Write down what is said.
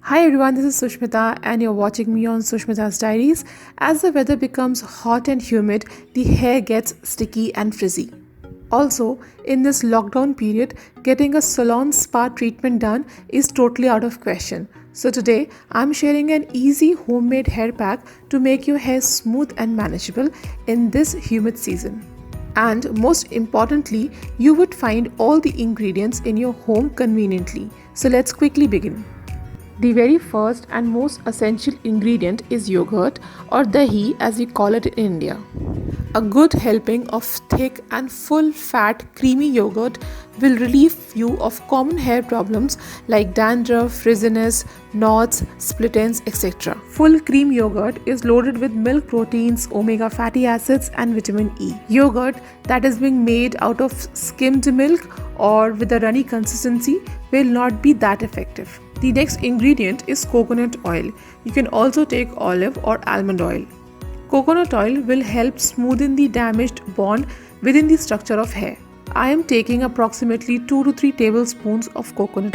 Hi everyone, this is Sushmita and you're watching me on Sushmita's Diaries. As the weather becomes hot and humid, the hair gets sticky and frizzy. Also, in this lockdown period, getting a salon spa treatment done is totally out of question. So today, I'm sharing an easy homemade hair pack to make your hair smooth and manageable in this humid season. And most importantly, you would find all the ingredients in your home conveniently. So let's quickly begin. The very first and most essential ingredient is yogurt or dahi as we call it in India. A good helping of thick and full fat creamy yogurt will relieve you of common hair problems like dandruff, frizziness, knots, split ends, etc. Full cream yogurt is loaded with milk proteins, omega fatty acids and vitamin E. Yogurt that is being made out of skimmed milk or with a runny consistency will not be that effective. The next ingredient is coconut oil. You can also take olive or almond oil. Coconut oil will help smoothen the damaged bond within the structure of hair. I am taking approximately 2 to 3 tablespoons of coconut.